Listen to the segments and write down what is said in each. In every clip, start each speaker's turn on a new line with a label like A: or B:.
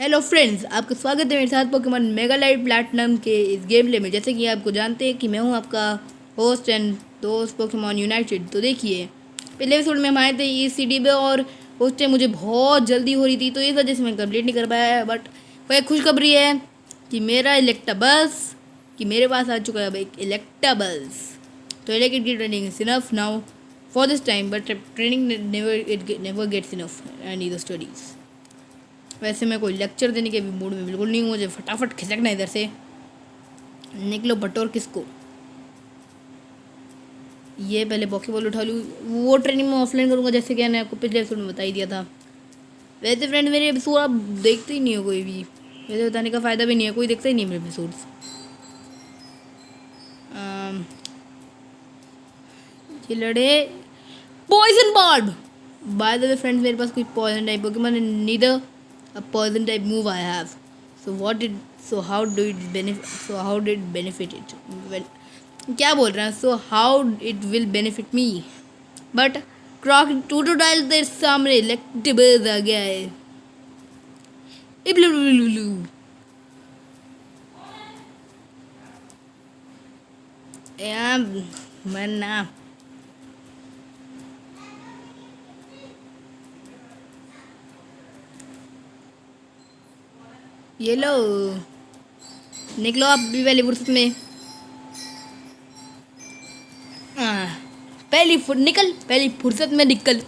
A: Hello friends, आपका स्वागत है मेरे साथ पोकेमॉन मेगा लाइट प्लैटिनम के इस गेम प्ले में। जैसे कि आपको जानते हैं कि मैं हूं आपका होस्ट एंड दोस्त पोकेमॉन यूनाइटेड। तो देखिए, पहले एपिसोड में हम आए थे इस सिटी पे और उस टाइम मुझे बहुत जल्दी हो रही थी, तो इस वजह से मैं कंप्लीट नहीं कर पाया। बट वह खुशखबरी है कि मेरे पास आ चुका है अब एक इलेक्टाबल्स। तो इलेक्ट्रिक की training is enough now for this time, but training never gets enough and the studies. वैसे मैं कोई लेक्चर देने के भी मूड में बिल्कुल नहीं हूँ। मुझे फटाफट खिसकना इधर से। निकलो बटोर किसको। ये पहले पॉकेबॉल उठा लूँ। वो ट्रेनिंग में ऑफलाइन करूँगा, जैसे कि मैंने आपको पिछले एपिसोड में बता ही दिया था। वैसे फ्रेंड, मेरे एपिसोड आप देखते ही नहीं हो कोई भी। वैसे बताने का फ़ायदा भी नहीं है, कोई देखता ही नहीं है मेरे एपिसोड्स। ये लड़े पॉइजन बॉर्ब। बाय द वे फ्रेंड्स, मेरे पास कोई poison type Pokémon neither a poison type move I have. How did it benefit it? Well, क्या बोल रहे हैं? So how it will benefit me? But Crocodile तेरे सामने इलेक्टेबल्स आ गया है। इब्लुलुलुलु। यार मरना। ये लो, निकलो आप भी पहली फुर्सत में। पहली फुर्सत में निकल।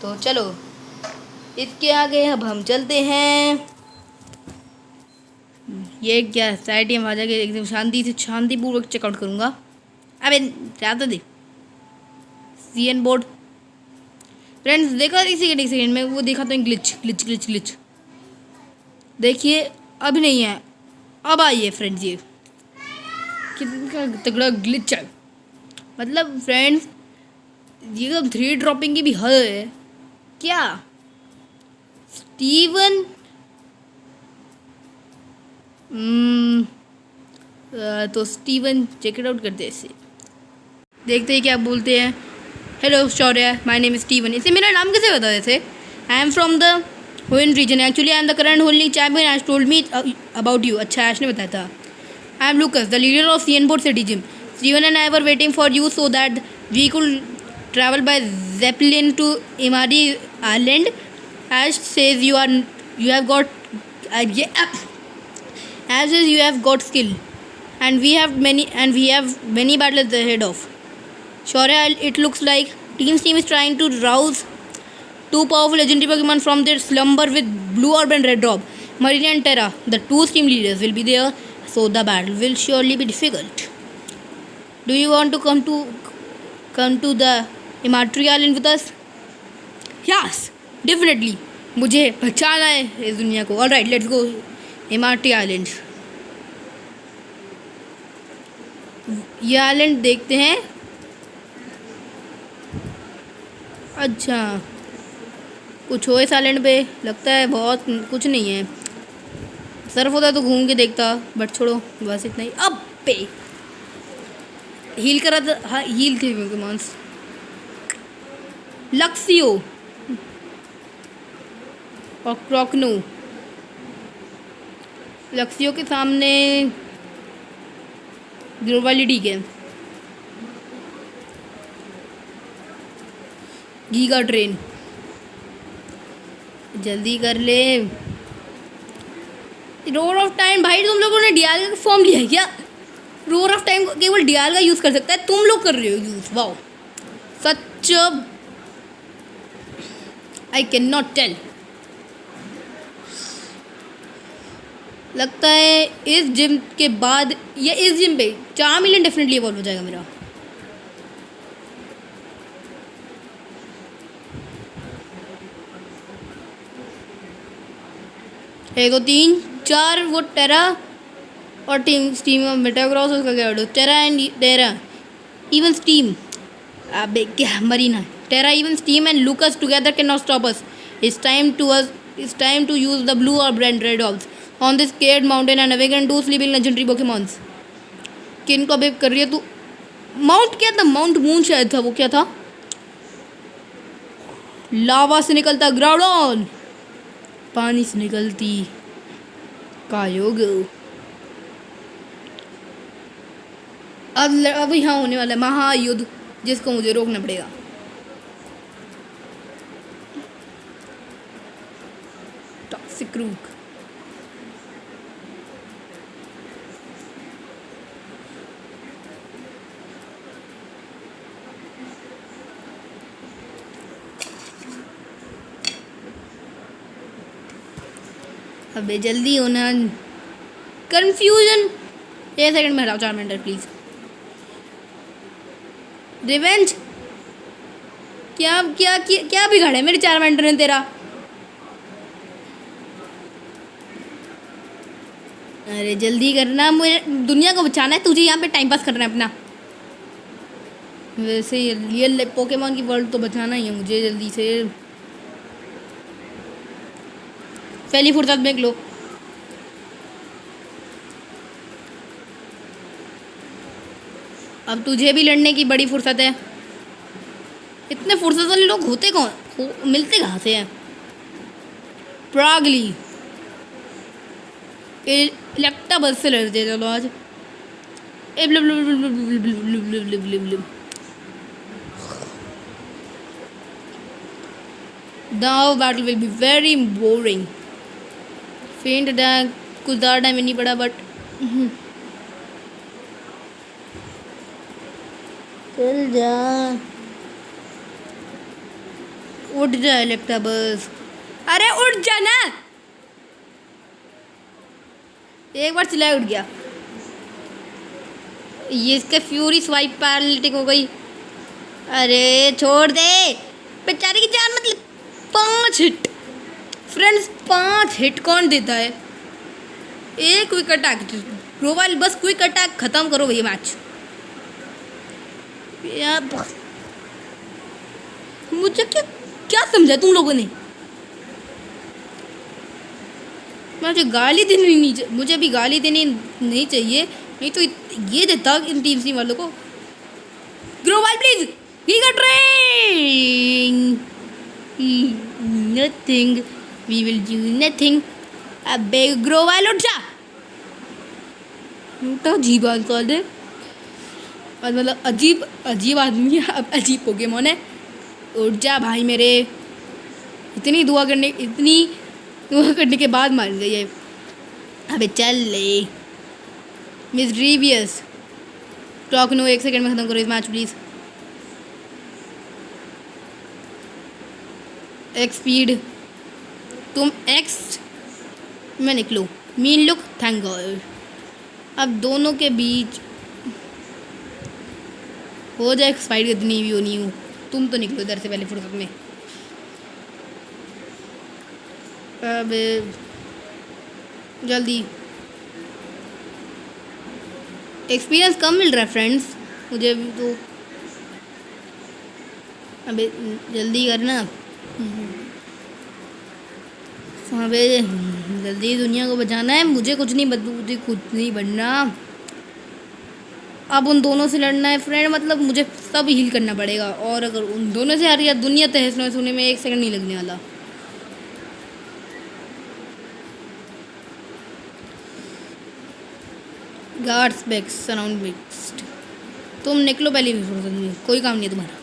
A: तो चलो, इसके आगे अब हम चलते हैं। ये क्या सोसाइटी में आ जाके एकदम शांतिपूर्वक चेकआउट करूँगा। अबे ज़्यादा दे सीएन बोर्ड। फ्रेंड्स देखा इसी के सेकेंड में वो देखा तो ग्लिच। देखिए अभी नहीं है, अब आइए फ्रेंड्स। ये कितना तगड़ा ग्लिच है। मतलब फ्रेंड्स, ये तो 3 ड्रॉपिंग की भी हद है क्या। स्टीवन तो स्टीवन चेक इट आउट करते हैं इसे। देखते हैं क्या बोलते हैं। Hello Shaurya, my name is Steven. इसे मेरा नाम कैसे बता देते? I am from the Hoenn region. Actually I am the current holding champion. Ash told me about you. अच्छा, ऐश ने बताया था। I am Lucas, the leader of सीएनबोर्ड city gym. Steven and I were waiting for you so that we could travel by zeppelin to Imadi Island. Ash says you have got Ash says you have got skill, and we have many battles ahead of. Shaurya, it looks like team is trying to rouse 2 powerful legendary Pokemon from their slumber with Blue Orb and Red Orb. Marina and Terra, the 2 team leaders, will be there, so the battle will surely be difficult. Do you want to come to the Imadi Island with us? Yes, definitely. मुझे पहचाना है इस दुनिया को। All right, let's go Imadi Island. ये island देखते हैं। अच्छा, कुछ हो इस आइलैंड पे? लगता है बहुत कुछ नहीं है। सर्फ होता तो घूम के देखता, बट छोड़ो, बस इतना ही। अब पे हील करा था। हाँ, हील थे पोकेमॉन्स। लक्सियो और क्रॉकनो। लक्सियो के सामने ग्लोवालिटी के गीगा ट्रेन। जल्दी कर ले। Roar of time. भाई तुम लोगों ने डियाल का फॉर्म लिया है क्या? रोर ऑफ टाइम केवल डियाल का यूज़ कर सकता है, तुम लोग कर रहे हो यूज़। वाओ, सच आई कैन नॉट टेल। लगता है इस जिम के बाद या इस जिम पे चार्मिलियन डेफिनेटली इवॉल्व हो जाएगा मेरा। एक दो तीन चार, वो टेरा और स्टीम मेटाग्रॉस। उसका क्या हो? Terra and terra even steam. अबे क्या मरीना। टेरा even Steam and Lucas together cannot stop us. It's time to use the blue or red orbs on this scared mountain and awaken 2 sleeping legendary Pokemons. किन को अबे कर रही है तू? Mount क्या था? माउंट मून शायद था। वो क्या था? लावा से निकलता ग्राउडॉन, पानी से निकलती कायोगो। अब यहाँ होने वाला है महायुद्ध, जिसको मुझे रोकना पड़ेगा। टॉक्सिक रूक। अबे जल्दी होना। कंफ्यूजन। एक सेकंड में हटाओ, 4 मिनट प्लीज। रिवेंज। क्या क्या क्या, क्या बिगाड़ा है मेरे 4 मिनट ने तेरा? अरे जल्दी करना, मुझे दुनिया को बचाना है, तुझे यहाँ पे टाइम पास करना है अपना। वैसे रियल पोकेमॉन की वर्ल्ड तो बचाना ही है मुझे जल्दी से। पहली फुर्सत देख लो। अब तुझे भी लड़ने की बड़ी फुर्सत है। इतने फुर्सत वाले लोग होते कौन, मिलते कहाँ से हैं? प्रागली। इलेक्टाबस से लड़ते चलो आज। Now battle will be very boring. Faint attack, कुछ ज़्यादा टाइम नहीं पड़ा बट चल जा, उठ जा इलेक्टाबस। अरे उठ जा ना, एक बार चिल्लाए उठ गया। ये इसका फ्यूरी स्वाइप पैरालिटिक हो गई। अरे छोड़ दे बेचारे की जान, मतलब 5 हिट फ्रेंड्स, 5 हिट कौन देता है? एक क्विक अटैक ग्रोवाल, बस क्विक अटैक खत्म करो भैया मैच। यार मुझे क्या क्या समझा तुम लोगों ने? मुझे गाली देनी नहीं, मुझे अभी गाली देनी नहीं चाहिए, नहीं तो ये देता इन टीम सी वालों को। Grewal please, he got train. Nothing, we will do nothing. अबे ग्रोवाल उठ जा। अजीब आदमी है, मतलब अजीब अजीब आदमी है, अब अजीब पोकेमॉन है। उठ जा भाई मेरे, इतनी दुआ करने के बाद मार गई है। अबे चल ले मिसड्रीवियस। टॉक नो 1 सेकंड में ख़त्म करो इस मैच प्लीज़। एक्स स्पीड, तुम एक्स में निकलो। Mean look, thank God. अब दोनों के बीच हो जाए फाइट, इतनी भी होनी हो। तुम तो निकलो इधर से पहले फुर्सत में। अब जल्दी, एक्सपीरियंस कम मिल रहा है फ्रेंड्स मुझे तो। अबे जल्दी करना। अबे जल्दी दुनिया को बचाना है, मुझे कुछ नहीं बनना। अब उन दोनों से लड़ना है फ्रेंड, मतलब मुझे सब हील करना पड़ेगा, और अगर उन दोनों से हार गया दुनिया तहस नहस होने में 1 सेकंड नहीं लगने वाला। गार्ड्स बैक सराउंड मिक्स्ड, तुम निकलो पहले भी फुर्सत में, कोई काम नहीं है तुम्हारा।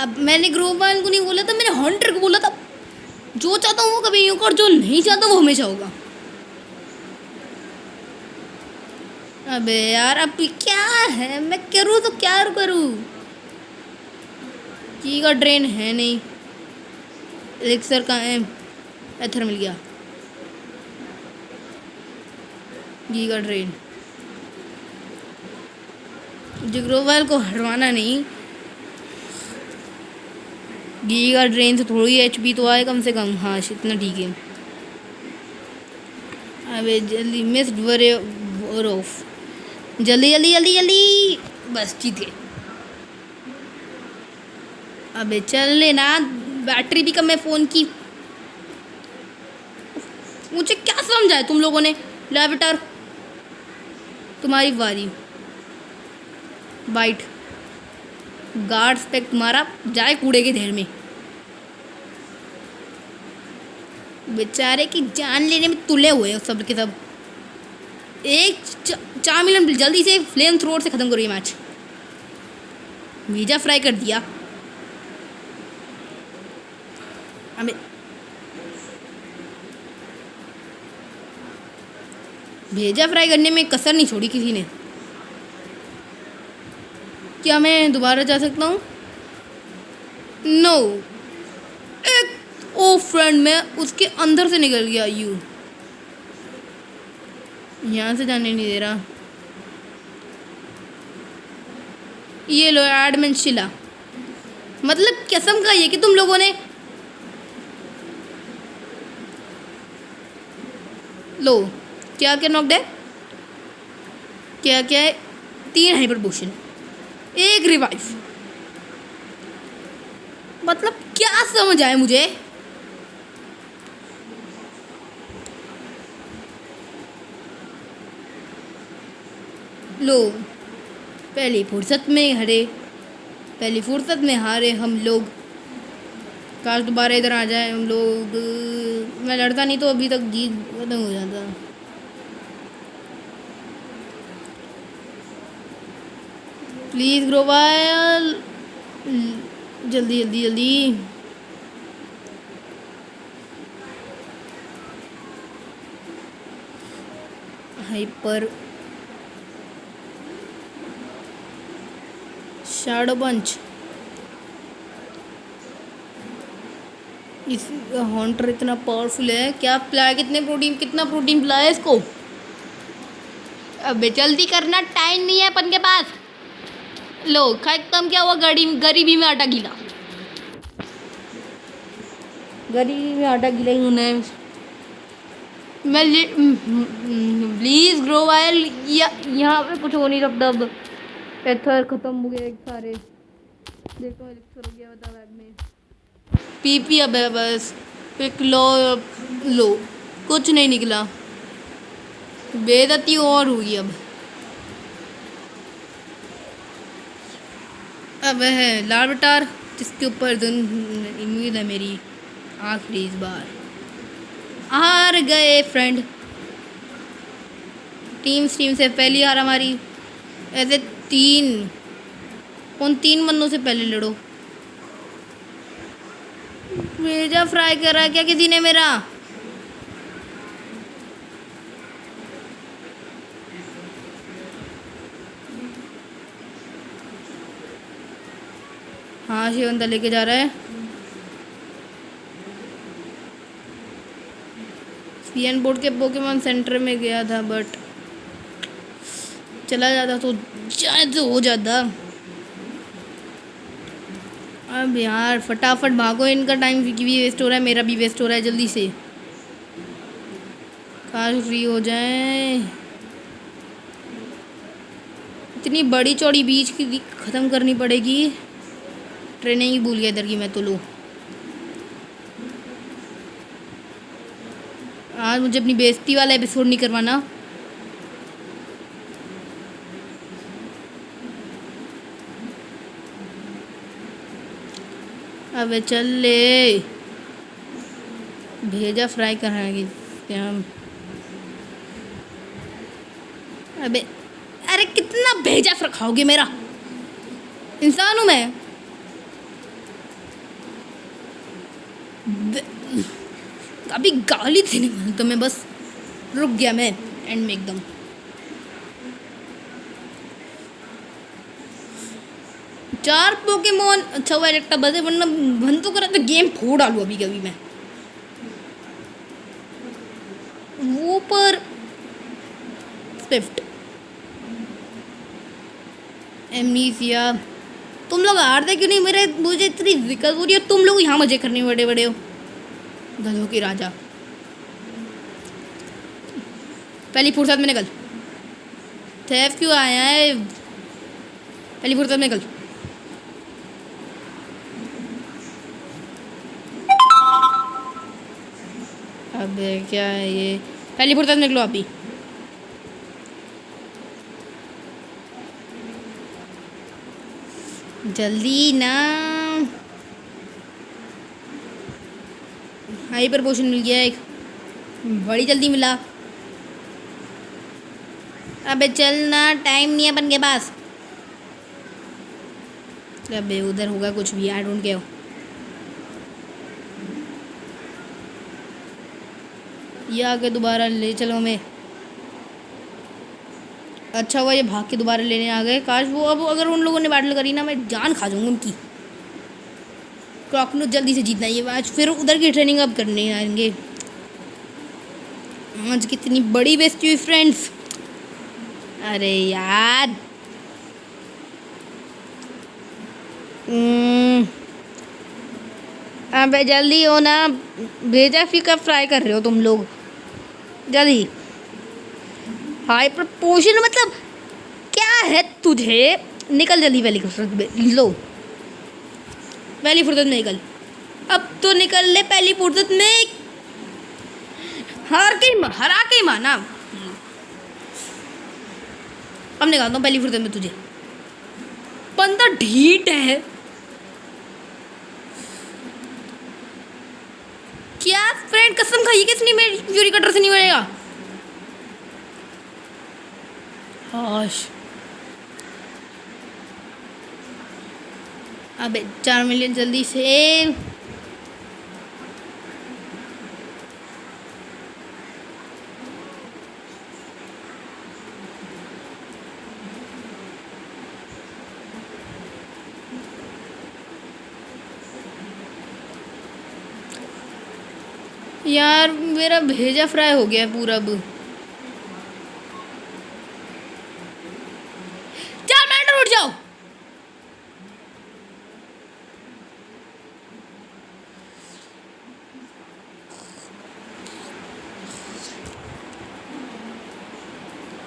A: अब मैंने ग्रोवाल को नहीं बोला था, मैंने हंटर को बोला था। जो चाहता हूँ वो कभी नहीं होगा, और जो नहीं चाहता वो हमेशा होगा। अबे यार अब क्या है, मैं करूँ तो क्या करूँ? की का ड्रेन है नहीं, एलिक्सर का है, एथर मिल गया। गीगा ड्रेन, जिग्रोवाल को हटवाना नहीं। गीगा ड्रेन से थोड़ी एचपी तो आए कम से कम। हाँ इतना ठीक है। अबे जल्दी मिस ऑफ, जल्दी जल्दी जल्दी जल्दी, बस जीत गए। अबे चल लेना, बैटरी भी कम है फ़ोन की। मुझे क्या समझा है तुम लोगों ने? लेविटर, तुम्हारी बारी। बाइट, गार्ड स्पेक तुम्हारा जाए कूड़े के ढेर में। बेचारे की जान लेने में तुले हुए हैं सब के सब। 4 मिनट जल्दी से फ्लेम थ्रोअर से ख़त्म करो ये मैच। वीजा फ्राई कर दिया हमें। भेजा फ्राई करने में कसर नहीं छोड़ी किसी ने। क्या मैं दोबारा जा सकता हूँ? नो। एक ओ फ्रेंड मैं उसके अंदर से निकल गया। यहाँ से जाने नहीं दे रहा। ये लो एडमिन शिला। मतलब कसम का ये कि तुम लोगों ने लो क्या क्या नॉक्ड है, क्या क्या है, 3 हाइपर पोशन, 1 रिवाइव। मतलब क्या समझ आए मुझे। लो पहली फुर्सत में हारे हम लोग। काश दोबारा इधर आ जाए हम लोग। मैं लड़ता नहीं तो अभी तक जीत खत्म हो जाता। प्लीज़ ग्रोवाल जल्दी जल्दी जल्दी। हाइपर शैडो पंच। इस हॉन्टर इतना पावरफुल है। क्या पिलाया, कितना प्रोटीन पिलाया इसको। अबे जल्दी करना, टाइम नहीं है अपन के पास। लो खत्म क्या हुआ, गरीबी में आटा गीला। गरीबी में आटा गीला ही होना है। मैं प्लीज ग्रो वायल यहाँ पे कुछ हो नहीं सकता। अब पत्थर खत्म हो गए सारे। देखो एलिक्सर हो गया बता बैग में। पीपी अब है बस। पिक लो कुछ नहीं निकला। बेइज्जती और हुई अब है लार्विटार जिसके ऊपर उम्मीद है मेरी आखिरी इस बार। हार गए फ्रेंड। टीम से पहली हार हमारी। ऐसे 3 बंदों से पहले लड़ो। भेजा फ्राई कर रहा है क्या किसी ने मेरा। हाँ ये बंदा लेके जा रहा है। सीएन बोर्ड के पोकेमॉन सेंटर में गया था बट चला जाता तो शायद हो जाता। अब यार फटाफट भागो, इनका टाइम भी वेस्ट हो रहा है, मेरा भी वेस्ट हो रहा है। जल्दी से काश फ्री हो जाए। इतनी बड़ी चौड़ी बीच की ख़त्म करनी पड़ेगी। ट्रेनिंग ही भूल गया इधर की मैं तो। लो आज मुझे अपनी बेइज्जती वाला एपिसोड नहीं करवाना। अबे चल ले। भेजा फ्राई कराएंगे हम। अबे अरे कितना भेजा खाओगे मेरा। इंसान हूँ मैं। अभी गाली देने वाली तो मैं बस रुक गया मैं एंड में एकदम। चार पोकेमॉन अच्छा हुआ इलेक्ट्रा बजे, वरना बंद तो करा तो गेम फोड़ डालू अभी कभी मैं वो पर। Swift amnesia. तुम लोग हारते क्यों नहीं। मुझे इतनी दिक्कत हो रही है। तुम लोग यहाँ मजे करने बड़े बड़े हो। गधों के राजा। पहली फुर्सत में निकल। थेफ क्यों आया है। पहली फुर्सत में निकल। अबे क्या है ये। पहली फुर्सत निकलो अभी। जल्दी ना। हाइपर पोशन मिल गया एक, बड़ी जल्दी मिला। अबे चल ना, टाइम नहीं है अपन के पास। अबे उधर होगा कुछ भी, आई डोंट केयर। ये आके दोबारा ले चलो हमें। अच्छा हुआ ये भाग के दोबारा लेने आ गए। काश वो, अब अगर उन लोगों ने बैटल करी ना, मैं जान खा जाऊंगी उनकी। क्रॉकनो जल्दी से जीतना ये मैच, फिर उधर की ट्रेनिंग अब करने आएंगे। आज कितनी बड़ी बेइज्जती हुई फ्रेंड्स। अरे यार, अबे जल्दी हो ना, भेजा फिर कब फ्राई कर रहे हो तुम लोग, जल्दी। हाइपर पोशन मतलब क्या है तुझे? निकल जल्दी पहली फुर्सत में, लो पहली फुर्सत में निकल। अब तो निकल ले पहली फुर्सत में। हरा के ही माना। अब निकालता हूँ पहली फुर्सत में तुझे। बंदा ढीठ है क्या फ्रेंड, कसम खाइए कि इसने मेरी फ्यूरी कटर से नहीं मरेगा। हाश, अबे 4 मिलियन जल्दी से। यार मेरा भेजा फ्राई हो गया पूरा। अब 4 मिनट उठ जाओ।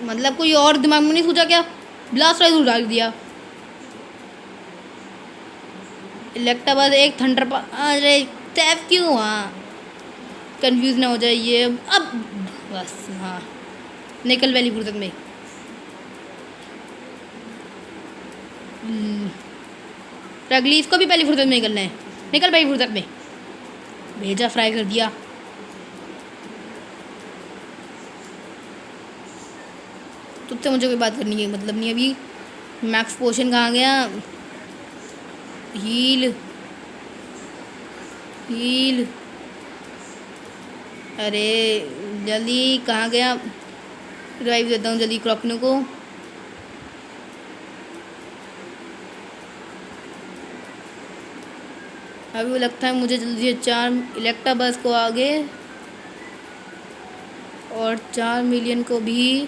A: मतलब कोई और दिमाग में नहीं सोचा क्या? ब्लास्ट राइज उड़ा दिया। इलेक्टाबस एक थंडर अरे टैप क्यों हुआ? कंफ्यूज ना हो जाइए अब। बस हाँ, निकल पहली फुर्सत में। रगली इसको भी पहली फुर्सत में निकलना है। निकल पहली फुर्सत में। भेजा फ्राई कर दिया। तुझसे मुझे कोई बात करनी है मतलब नहीं अभी। मैक्स पोशन कहाँ गया? हील हील, अरे जल्दी कहाँ गया? रिवाइव देता हूँ जल्दी क्रॉकनो को। अभी वो लगता है मुझे जल्दी से 4 इलेक्टाबस को आगे और 4 मिलियन को भी।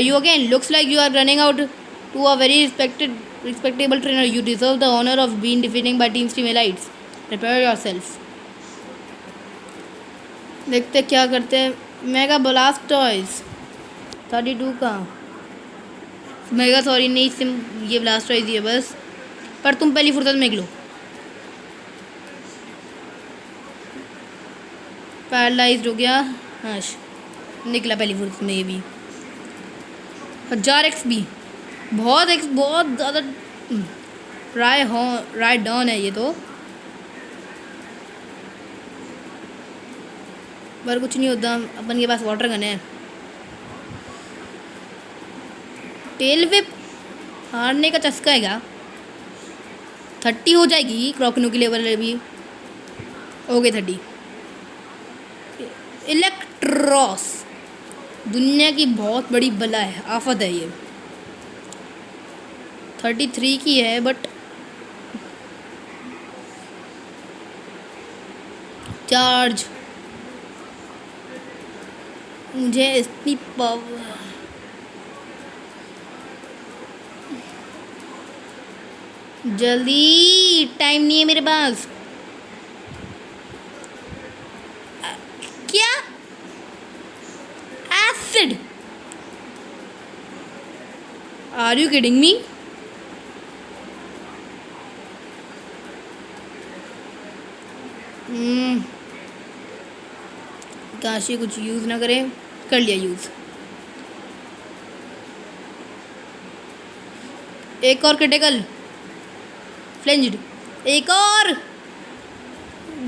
A: You again. Looks like you are running out to a very respectable trainer. You deserve the honor of being defeated by Team Steam Elites. Prepare yourself. देखते क्या करते हैं। मेगा ब्लास्टॉइज 32 का मेगा, सॉरी नहीं सिम, ये ब्लास्टॉइज ही है बस। पर तुम पहली फुर्सत में निकलो। पैरालाइज्ड हो गया। हाँ निकला पहली फुर्सत में ये भी। 1000 XP, बहुत ज़्यादा राय डाउन है ये तो। पर कुछ नहीं होता, अपन के पास वाटर गन है। टेल विप हारने का चस्का है क्या? 30 हो जाएगी क्रॉकनो की लेवल भी। ओके 30। इलेक्ट्रॉस दुनिया की बहुत बड़ी बला है, आफत है ये। 33 की है बट चार्ज मुझे इतनी पावर। जल्दी, टाइम नहीं है मेरे पास। क्या acid? Are you kidding me? काश ये कुछ यूज़ ना करें। कर लिया यूज़। एक और क्रिटिकल फ्लेंज्ड, एक और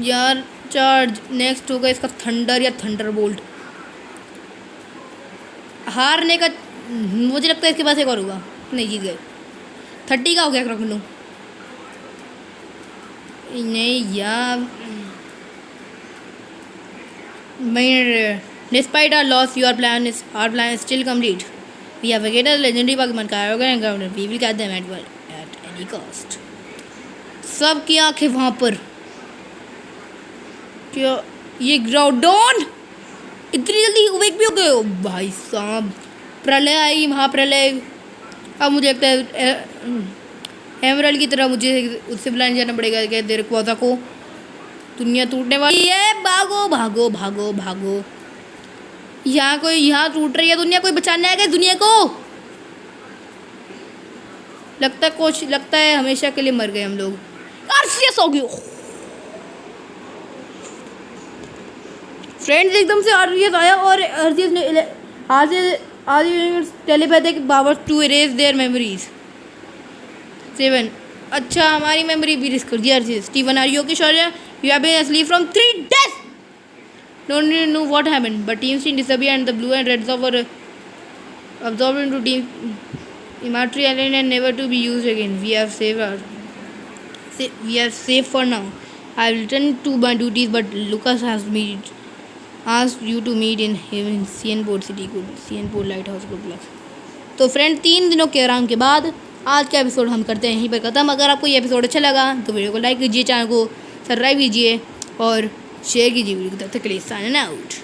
A: यार चार्ज। नेक्स्ट होगा इसका थंडर या थंडर बोल्ट। हारने का मुझे लगता है इसके पास एक और होगा। नहीं, जीत गए। 30 का हो गया रख लूँ। नहीं यार, मैं despite our loss our plan is still complete. We have get a legendary Pokemon card encounter, we will catch them at any cost. सबकी आंखें वहाँ पर। क्या ये ग्राउडोन इतनी जल्दी अवेक भी हो गए हो भाई साहब। प्रलय आई, महाप्रलय। अब मुझे लगता है एमरल्ड की तरह मुझे उससे बुलाने जाना पड़ेगा क्या तेरे क्वाजा को। दुनिया टूटने वाली है, भागो भागो भागो भागो। यहाँ टूट रही है दुनिया, कोई बचाने आएगा इस दुनिया को। लगता है हमेशा के लिए मर गए हम लोग। आरसीएस हो गई फ्रेंड्स, एकदम से आरसीएस आया और आरसीएस ने telepathic power to erase their memories. 7 अच्छा, हमारी मेमोरी भी रिस्क कर दिया RCS. Steven are you okay Shaurya? You have been asleep from 3 days. Don't really know what happened, but Team Steam disappeared and the blue and reds were absorbed into Team Imatri Island and never to be used again. We are safe for now. I will return to my duties, but Lucas has asked you to meet in Cianport City. Good, Cianport Lighthouse. Good luck. तो friend 3 दिनों के आराम के बाद आज का episode हम करते हैं यहीं पर ख़त्म। अगर आपको ये एपिसोड अच्छा लगा तो वीडियो को लाइक कीजिए, चैनल को सब्सक्राइब कीजिए और शेयर कीजिए वीडियो को। तब तक के लिए साइन आउट।